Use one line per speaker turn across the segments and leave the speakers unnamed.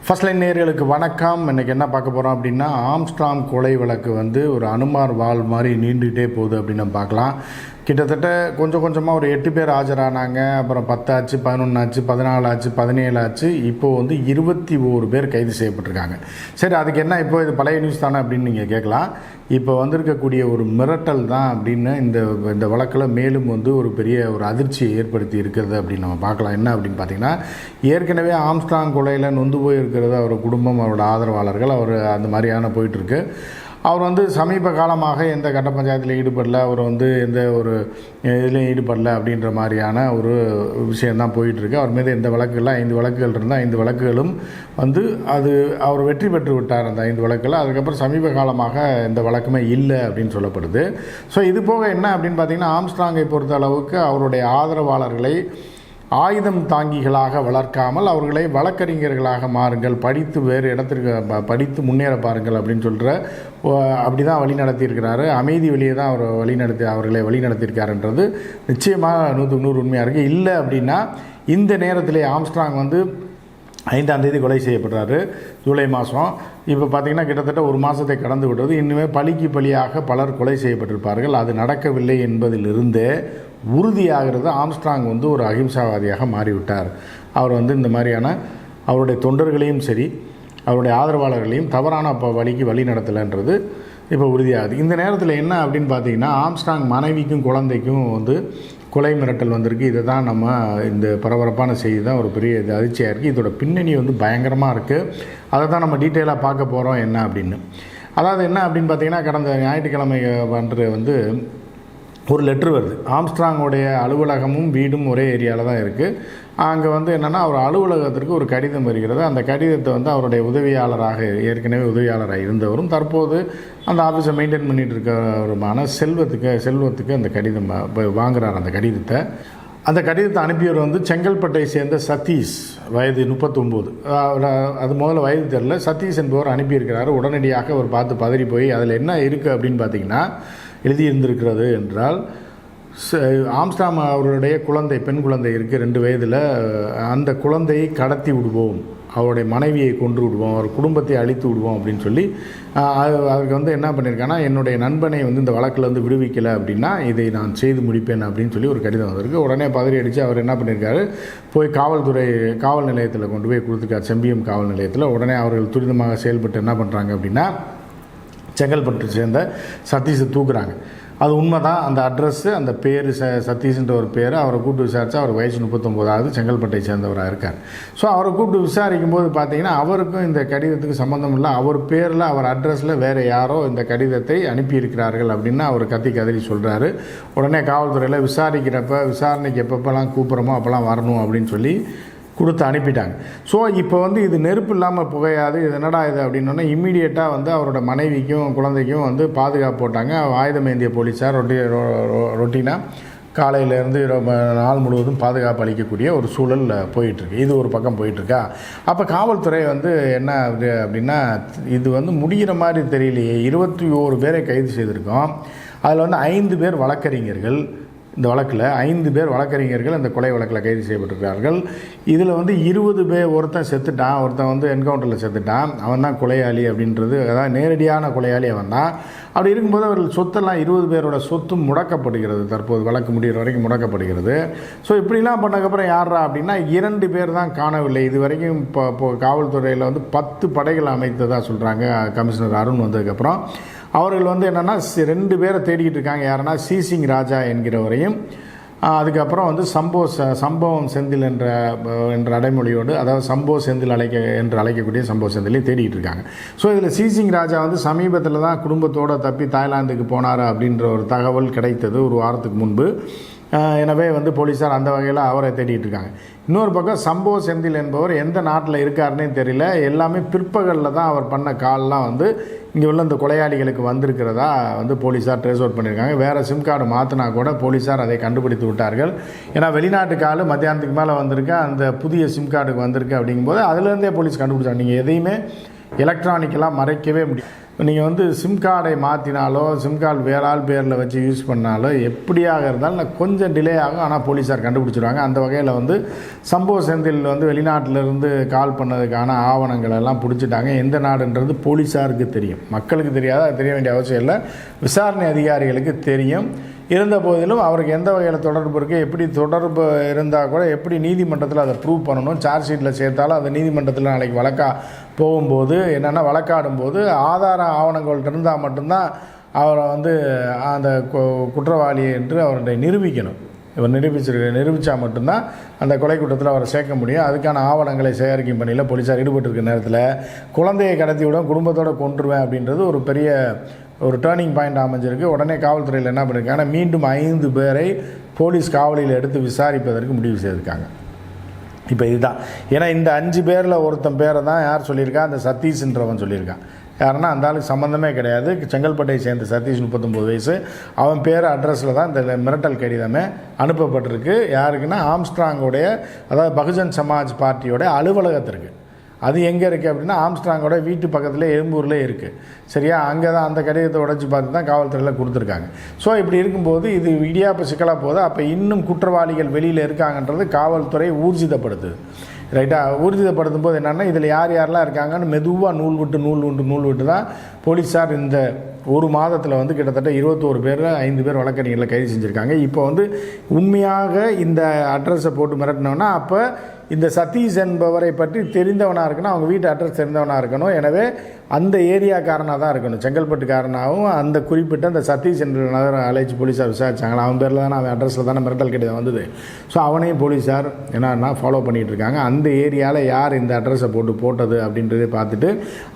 First line நேயர்களுக்கு வணக்கம். இன்றைக்கி என்ன பார்க்க போகிறோம் அப்படின்னா, ஆம்ஸ்ட்ராங் கொலை வழக்கு ஒரு அனுமார் வாள் மாதிரி நீண்டுகிட்டே போகுது அப்படின்னு நம்ம பார்க்கலாம். கிட்டத்தட்ட கொஞ்சம் கொஞ்சமாக ஒரு 8 பேர் ஆஜரானாங்க. அப்புறம் 10 ஆச்சு, 11 ஆச்சு, 14 ஆச்சு, 17 ஆச்சு. இப்போது 21 பேர் கைது செய்யப்பட்டிருக்காங்க. சரி, அதுக்கு என்ன இப்போ இது பழைய நியூஸ் தானே அப்படின்னு நீங்கள் கேட்கலாம். இப்போ வந்திருக்கக்கூடிய ஒரு மிரட்டல் தான் அப்படின்னு இந்த வழக்கில் மேலும் ஒரு பெரிய ஒரு அதிர்ச்சியை ஏற்படுத்தி இருக்கிறது அப்படின்னு நம்ம பார்க்கலாம். என்ன அப்படின்னு பார்த்தீங்கன்னா, ஏற்கனவே ஆம்ஸ்ட்ராங் கொலையில் நொந்து போயிருக்கிறது அவர் குடும்பம், அவரோட ஆதரவாளர்கள், அவர் அந்த மாதிரியான போயிட்டுருக்கு. அவர் சமீப காலமாக எந்த கட்ட பஞ்சாயத்தில் ஈடுபடல, அவர் எந்த ஒரு இதுலேயும் ஈடுபடல அப்படின்ற மாதிரியான ஒரு விஷயந்தான் போயிட்டுருக்கு. அவர் மீது எந்த வழக்குகளில் 5 வழக்குகள் இருந்தால் 5 வழக்குகளும் அது அவர் வெற்றி பெற்று விட்டார் அந்த 5 வழக்கில். அதுக்கப்புறம் சமீப காலமாக எந்த வழக்குமே இல்லை அப்படின்னு சொல்லப்படுது. ஸோ இது போக என்ன அப்படின்னு பார்த்தீங்கன்னா, ஆம்ஸ்ட்ராங்கை பொறுத்த அளவுக்கு அவருடைய ஆதரவாளர்களை ஆயுதம் தாங்கிகளாக வளர்க்காமல் அவர்களை வழக்கறிஞர்களாக மாறுங்கள், படித்து வேறு இடத்திற்கு படித்து முன்னேற பாருங்கள் அப்படின்னு சொல்கிற அப்படி தான் வழி நடத்தியிருக்கிறாரு. அமைதி வழியே தான் அவர்களை வழி நடத்தியிருக்காருன்றது நிச்சயமாக 100க்கு 100 உண்மையாக இருக்குது. இல்லை அப்படின்னா இந்த நேரத்திலே ஆம்ஸ்ட்ராங் 5ஆம் தேதி கொலை செய்யப்படுறாரு, ஜூலை மாதம். இப்போ பார்த்திங்கன்னா கிட்டத்தட்ட ஒரு மாதத்தை கடந்து விட்டது. இன்னுமே பழிக்கு பழியாக பலர் கொலை செய்யப்பட்டிருப்பார்கள். அது நடக்கவில்லை என்பதிலிருந்தே உறுதியாகிறது ஆம்ஸ்ட்ராங் ஒரு அகிம்சாவாதியாக மாறிவிட்டார். அவர் இந்த மாதிரியான அவருடைய தொண்டர்களையும் சரி அவருடைய ஆதரவாளர்களையும் தவறான வழிக்கு வழி நடத்தலைன்றது இப்போ உறுதியாகுது. இந்த நேரத்தில் என்ன அப்படின்னு பார்த்தீங்கன்னா, ஆம்ஸ்ட்ராங் மனைவிக்கும் குழந்தைக்கும் கொலை மிரட்டல் வந்திருக்கு. இதை தான் நம்ம இந்த பரபரப்பான செய்தி தான் ஒரு பெரிய அதிர்ச்சியாக இருக்குது. இதோட பின்னணி பயங்கரமாக இருக்குது. அதை தான் நம்ம டீட்டெயிலாக பார்க்க போகிறோம் என்ன அப்படின்னு. அதாவது என்ன அப்படின்னு பார்த்தீங்கன்னா, கடந்த ஞாயிற்றுக்கிழமை ஒரு லெட்ரு வருது. ஆம்ஸ்ட்ராங்கோடைய அலுவலகமும் வீடும் ஒரே ஏரியாவில் தான் இருக்குது. அங்கே என்னென்னா, அவர் அலுவலகத்திற்கு ஒரு கடிதம் வருகிறது. அந்த கடிதத்தை அவருடைய ஏற்கனவே உதவியாளராக இருந்தவரும் தற்போது அந்த ஆஃபீஸை மெயின்டைன் பண்ணிகிட்டு இருக்கிறவருமான செல்வத்துக்கு அந்த கடிதம் வாங்குகிறார். அந்த கடிதத்தை அனுப்பியவர் செங்கல்பட்டை சேர்ந்த சதீஷ், வயது 39. அது முதல்ல வயது தெரியல. சதீஷ் என்பவர் அனுப்பியிருக்கிறார். உடனடியாக அவர் பார்த்து பதறி போய் அதில் என்ன இருக்குது அப்படின்னு பார்த்தீங்கன்னா, எழுதியிருந்திருக்கிறது என்றால், ஆம்ஸ்ட்ராங் அவருடைய பெண் குழந்தை இருக்குது 2 வயதில். அந்த குழந்தையை கடத்தி விடுவோம், அவருடைய மனைவியை கொன்று விடுவோம், அவர் குடும்பத்தை அழித்து விடுவோம் அப்படின்னு சொல்லி அதுக்கு என்ன பண்ணியிருக்காங்கன்னா, என்னுடைய நண்பனை இந்த வழக்கில் விடுவிக்கலை அப்படின்னா இதை நான் செய்து முடிப்பேன் அப்படின்னு சொல்லி ஒரு கடிதம் வந்திருக்கு. உடனே பதறி அடித்து அவர் என்ன பண்ணியிருக்காரு, போய் காவல் நிலையத்தில் கொண்டு போய் கொடுத்துருக்கார், செம்பியம் காவல் நிலையத்தில். உடனே அவர்கள் துரிதமாக செயல்பட்டு என்ன பண்ணுறாங்க அப்படின்னா, செங்கல்பட்டு சேர்ந்த சதீஷை தூக்குறாங்க. அது உண்மை தான். அந்த அட்ரஸ்ஸு, அந்த பேர் சதீஷ்ன்ற ஒரு பேர். அவரை கூப்பிட்டு விசாரித்தா அவர் வயசு 39, செங்கல்பட்டை சேர்ந்தவராக இருக்கார். ஸோ அவரை கூப்பிட்டு விசாரிக்கும் போது பார்த்தீங்கன்னா, அவருக்கும் இந்த கடிதத்துக்கு சம்மந்தம் இல்லை. அவர் பேரில் அவர் அட்ரஸில் வேறு யாரோ இந்த கடிதத்தை அனுப்பியிருக்கிறார்கள் அப்படின்னு அவர் கதறி சொல்கிறாரு. உடனே காவல்துறையில் விசாரணைக்கு எப்பப்பெல்லாம் கூப்பிட்றோமோ அப்போல்லாம் வரணும் அப்படின்னு சொல்லி கொடுத்து அனுப்பிட்டாங்க. ஸோ இப்போ இது நெருப்பு இல்லாமல் புகையாது, இது என்னடா இது அப்படின்னோடனே இம்மீடியட்டாக அவரோட மனைவிக்கும் குழந்தைக்கும் பாதுகாப்பு போட்டாங்க. ஆயுதம் ஏந்திய போலீஸார் ரொட்டீனாக காலையிலேருந்து நாள் முழுவதும் பாதுகாப்பு அளிக்கக்கூடிய ஒரு சூழல் போயிட்டுருக்கு. இது ஒரு பக்கம் போயிட்டுருக்கா. அப்போ காவல்துறை என்ன அப்படின்னா, இது முடிகிற மாதிரி தெரியலையே. 21 பேரை கைது செய்திருக்கோம். அதில் 5 பேர் வழக்கறிஞர்கள். இந்த வழக்கில் 5 பேர் வழக்கறிஞர்கள் இந்த கொலை வழக்கில் கைது செய்யப்பட்டிருக்கிறார்கள். இதில் 20 பேர், ஒருத்தன் செத்துட்டான், ஒருத்தன் என்கவுண்டரில் செத்துட்டான். அவன் தான் கொலையாளி அப்படின்றது, அதாவது நேரடியான கொலையாளி அவன் தான். அப்படி இருக்கும்போது அவர்கள் சொத்தெல்லாம் 20 பேரோட சொத்தும் முடக்கப்படுகிறது. தற்போது வழக்கு முடிகிற வரைக்கும் முடக்கப்படுகிறது. ஸோ இப்படிலாம் பண்ணக்கப்புறம் யாரா அப்படின்னா, 2 பேர் தான் காணவில்லை. இது வரைக்கும் இப்போ காவல்துறையில் 10 படைகள் அமைத்ததாக சொல்கிறாங்க. கமிஷனர் அருண் வந்ததுக்கப்புறம் அவர்கள் என்னென்னா 2 பேரை தேடிக்கிட்டு இருக்காங்க. யாருன்னா சீசிங் ராஜா என்கிறவரையும், அதுக்கப்புறம் சம்பவம் செந்தில் என்ற அடைமொழியோடு, அதாவது சம்போ செந்தில் என்று அழைக்கக்கூடிய சம்பவ செந்திலையும் தேடிக்கிட்டு இருக்காங்க. ஸோ இதில் சீசிங் ராஜா சமீபத்தில் தான் குடும்பத்தோடு தப்பி தாய்லாந்துக்கு போனார் அப்படின்ற ஒரு தகவல் கிடைத்தது ஒரு வாரத்துக்கு முன்பு. எனவே போலீஸார் அந்த வகையில் அவரை தேடிட்டு இருக்காங்க. இன்னொரு பக்கம் சம்போ செந்தில் என்பவர் எந்த நாட்டில் இருக்காருன்னே தெரியல. எல்லாமே பிற்பகலில் தான் அவர் பண்ண கால்லாம் இங்கே உள்ள இந்த கொலையாளிகளுக்கு வந்திருக்கிறதா போலீஸார் ட்ரேஸ் அவுட் பண்ணியிருக்காங்க. வேறு சிம் கார்டு மாற்றினா கூட போலீஸார் அதை கண்டுபிடித்து விட்டார்கள். ஏன்னா வெளிநாட்டுக்கு ஆள் மத்தியானத்துக்கு மேலே வந்திருக்கு, அந்த புதிய சிம் கார்டுக்கு வந்திருக்கு அப்படிங்கும்போது அதுலேருந்தே போலீஸ் கண்டுபிடிச்சாங்க. நீங்கள் எதையுமே எலக்ட்ரானிக்கெல்லாம் மறைக்கவே முடியும். நீங்கள் வந்து சிம் கார்டை மாற்றினாலோ சிம் கார்டு வேற ஆள் பேரில் வச்சு யூஸ் பண்ணாலோ எப்படியாக இருந்தாலும் கொஞ்சம் டிலே ஆகும், ஆனால் போலீஸார் கண்டுபிடிச்சிடுவாங்க. அந்த வகையில் வந்து சம்பவ செந்தில் வந்து வெளிநாட்டிலிருந்து கால் பண்ணதுக்கான ஆவணங்கள் எல்லாம் பிடிச்சிட்டாங்க. எந்த நாடுன்றது போலீஸாருக்கு தெரியும், மக்களுக்கு தெரியாது, அது தெரிய வேண்டிய அவசியம் இல்லை, விசாரணை அதிகாரிகளுக்கு தெரியும். இருந்த போதிலும் அவருக்கு எந்த வகையில் தொடர்பு இருக்குது, எப்படி தொடர்பு இருந்தால் கூட எப்படி நீதிமன்றத்தில் அதை ப்ரூவ் பண்ணணும், சார்ஜ் ஷீட்டில் சேர்த்தாலும் அதை நீதிமன்றத்தில் நாளைக்கு போகும்போது என்னென்னா வழக்காடும்போது ஆதார ஆவணங்கள்ட்ட இருந்தால் மட்டும்தான் அவரை வந்து அந்த குற்றவாளி என்று அவருடைய நிரூபிக்கணும். இவர் நிரூபித்தா மட்டும்தான் அந்த கொலை குற்றத்தில் அவரை சேர்க்க முடியும். அதுக்கான ஆவணங்களை சேகரிக்கும் பணியில் போலீஸார் ஈடுபட்டிருக்க நேரத்தில் குழந்தையை கடத்திவிடும் குடும்பத்தோடு கொண்டுருவேன் அப்படின்றது ஒரு பெரிய டேர்னிங் பாயிண்ட் அமைஞ்சிருக்கு. உடனே காவல்துறையில் என்ன பண்ணியிருக்காங்க, மீண்டும் 5 பேரை போலீஸ் காவலில் எடுத்து விசாரிப்பதற்கு முடிவு செய்திருக்காங்க. இப்போ இதுதான், ஏன்னா இந்த 5 பேரில் ஒருத்தன் பேரை தான் யார் சொல்லியிருக்கா, அந்த சதீஷ்ன்றவன் சொல்லியிருக்கான். யாருன்னா அந்த ஆளுக்கு சம்மந்தமே கிடையாது, செங்கல்பட்டை சேர்ந்த சதீஷ் 39 வயசு. அவன் பேர் அட்ரஸில் தான் இந்த மிரட்டல் கடிதமே அனுப்பப்பட்டிருக்கு. யாருக்குன்னா ஆம்ஸ்ட்ராங்கோடைய, அதாவது பகுஜன் சமாஜ் பார்ட்டியோட அலுவலகத்திற்கு. அது எங்கே இருக்குது அப்படின்னா ஆம்ஸ்ட்ராங்கோட வீட்டு பக்கத்தில் எழும்பூரில் இருக்குது. சரியா, அங்கே தான் அந்த கடிதத்தை உடைச்சி பார்த்து தான் காவல்துறையில் கொடுத்துருக்காங்க. ஸோ இப்படி இருக்கும்போது இது இடியாப்ப சிக்கலாக போகுது. அப்போ இன்னும் குற்றவாளிகள் வெளியில் இருக்காங்கன்றது காவல்துறை ஊர்ஜிதப்படுத்துது. ரைட்டாக ஊர்ஜிதப்படுத்தும் போது என்னென்னா இதில் யாரெல்லாம் இருக்காங்கன்னு மெதுவாக நூல் விட்டு தான் போலீஸார் இந்த ஒரு மாதத்தில் வந்து கிட்டத்தட்ட 21 பேர் 5 பேர் வழக்கறிஞர்களை கைது செஞ்சுருக்காங்க. இப்போ வந்து உண்மையாக இந்த அட்ரஸை போட்டு மிரட்டினோன்னா அப்போ இந்த சதீஷ் என்பவரை பற்றி தெரிந்தவனாக இருக்கணும், அவங்க வீட்டு அட்ரஸ் தெரிந்தவனாக இருக்கணும். எனவே அந்த ஏரியாக்காரனாக தான் இருக்கணும், செங்கல்பட்டுக்காரனாகவும் அந்த குறிப்பிட்ட அந்த சதீஷ் என்ற நகரம் அழைச்சி போலீஸார் விசாரிச்சாங்களா, அவன் பேரில் தானே அவன் அட்ரஸில் தானே மிரட்டல் கடிதம் வந்தது. ஸோ அவனையும் போலீஸார் என்னன்னா ஃபாலோ பண்ணிகிட்டு இருக்காங்க. அந்த ஏரியாவில் யார் இந்த அட்ரஸை போட்டது அப்படின்றத பார்த்துட்டு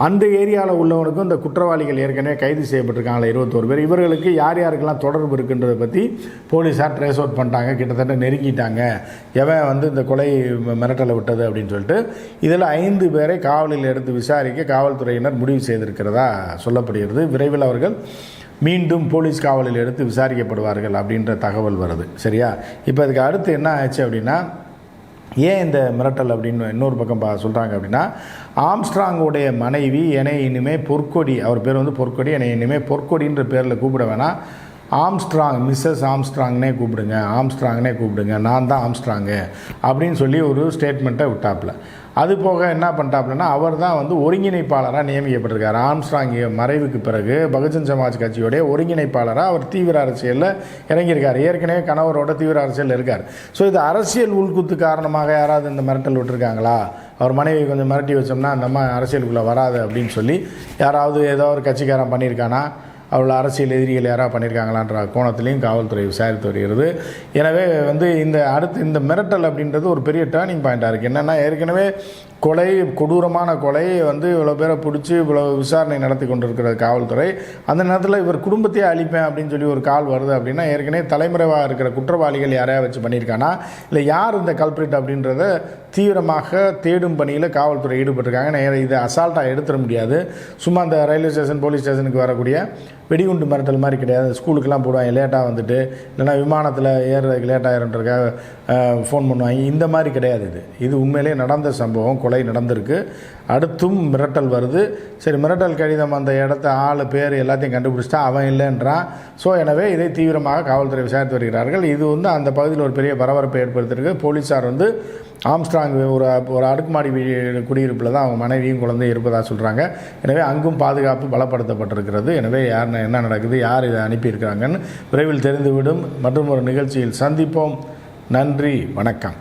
அந்த ஏரியாவில் உள்ளவனுக்கும் இந்த குற்றவாளிகள் ஏற்கனவே கைது செய்யப்பட்டிருக்காங்களா 21 பேர், இவர்களுக்கு யாருக்கெல்லாம் தொடர்பு இருக்குன்றதை பற்றி போலீஸார் ட்ரேஸ் அவுட் பண்ணிட்டாங்க, கிட்டத்தட்ட நெருங்கிட்டாங்க. எவன் வந்து இந்த கொலை மிரட்டலை விட்டது அப்படின்னு சொல்லிட்டு இதில் 5 பேரை காவலில் எடுத்து விசாரிக்க காவல்துறையினர் முடிவு செய்திருக்கிறதா சொல்லப்படுகிறது. விரைவில் அவர்கள் மீண்டும் போலீஸ் காவலில் எடுத்து விசாரிக்கப்படுவார்கள் அப்படின்ற தகவல் வருது. சரியா, இப்போ அதுக்கு அடுத்து என்ன ஆச்சு அப்படின்னா, ஏன் இந்த மிரட்டல் அப்படின்னு இன்னொரு பக்கம் சொல்கிறாங்க அப்படின்னா, ஆம்ஸ்ட்ராங்குடைய மனைவி என்னை இனிமேல் பொற்கொடி, அவர் பேர் வந்து பொற்கொடி, என்னை இனிமேல் பொற்கொடின்ற பேரில் கூப்பிட வேணாம், ஆம்ஸ்ட்ராங், மிஸ்ஸஸ் ஆம்ஸ்ட்ராங்னே கூப்பிடுங்க, நான் தான் ஆம்ஸ்ட்ராங்கு அப்படின்னு சொல்லி ஒரு ஸ்டேட்மெண்ட்டை விட்டாப்புல. அது போக என்ன பண்ணிட்டாப்புலன்னா, அவர் தான் வந்து ஒருங்கிணைப்பாளராக நியமிக்கப்பட்டிருக்கார். ஆம்ஸ்ட்ராங் மறைவுக்கு பிறகு பகுஜன் சமாஜ் கட்சியோடைய ஒருங்கிணைப்பாளராக அவர் தீவிர அரசியலில் இறங்கியிருக்கார். ஏற்கனவே கணவரோட தீவிர அரசியலில் இருக்கார். ஸோ இது அரசியல் உள்குத்து காரணமாக யாராவது இந்த மிரட்டல் விட்டுருக்காங்களா, அவர் மனைவி கொஞ்சம் மிரட்டி வச்சோம்னா அந்த அம்மா அரசியலுக்குள்ளே வராது அப்படின்னு சொல்லி யாராவது ஏதோ ஒரு கட்சிக்காரன் பண்ணியிருக்கானா, அவ்வளோ அரசியல் எதிரிகள் யாராவது பண்ணியிருக்காங்களான்ற கோணத்திலையும் காவல்துறை விசாரித்து வருகிறது. எனவே வந்து இந்த மிரட்டல் அப்படின்றது ஒரு பெரிய டேர்னிங் பாயிண்ட்டாக இருக்குது. என்னென்னா ஏற்கனவே கொடூரமான கொலை வந்து இவ்வளோ பேரை பிடிச்சி இவ்வளோ விசாரணை நடத்தி கொண்டிருக்கிற காவல்துறை, அந்த நேரத்தில் இவர் குடும்பத்தையே அழிப்பேன் அப்படின்னு சொல்லி ஒரு கால் வருது அப்படின்னா ஏற்கனவே தலைமறைவாக இருக்கிற குற்றவாளிகள் யாரையா வச்சு பண்ணியிருக்கானா, இல்லை யார் இந்த கல்பிரிட் அப்படின்றத தீவிரமாக தேடும் பணியில் காவல்துறை ஈடுபட்டிருக்காங்க. இதை அசால்ட்டாக எடுத்துட முடியாது. சும்மா அந்த ரயில்வே ஸ்டேஷன் போலீஸ் ஸ்டேஷனுக்கு வரக்கூடிய வெடிகுண்டு மிரட்டல் மாதிரி கிடையாது. ஸ்கூலுக்கெல்லாம் போடுவாங்க லேட்டாக வந்துட்டு, இல்லைனா விமானத்தில் ஏறுறதுக்கு லேட்டாகிறன்றக்காக ஃபோன் பண்ணுவாங்க, இந்த மாதிரி கிடையாது. இது உண்மையிலே நடந்த சம்பவம், கொலை நடந்திருக்கு, அடுத்தும் மிரட்டல் வருது. சரி, மிரட்டல் கடிதம் அந்த இடத்த ஆள் பேர் எல்லாத்தையும் கண்டுபிடிச்சிட்டா அவன் இல்லைன்றான். ஸோ எனவே இதை தீவிரமாக காவல்துறை விசாரித்து வருகிறார்கள். இது வந்து அந்த பகுதியில் ஒரு பெரிய பரபரப்பை ஏற்படுத்தியிருக்கு. போலீஸார் வந்து ஆம்ஸ்ட்ராங் ஒரு அடுக்குமாடி குடியிருப்பில் தான் அவங்க மனைவியும் குழந்தையும் இருப்பதாக சொல்கிறாங்க. எனவே அங்கும் பாதுகாப்பு பலப்படுத்தப்பட்டிருக்கிறது. எனவே என்ன நடக்குது, யார் இதை அனுப்பியிருக்கிறாங்கன்னு விரைவில் தெரிந்துவிடும். மற்றும் ஒரு நிகழ்ச்சியில் சந்திப்போம். நன்றி, வணக்கம்.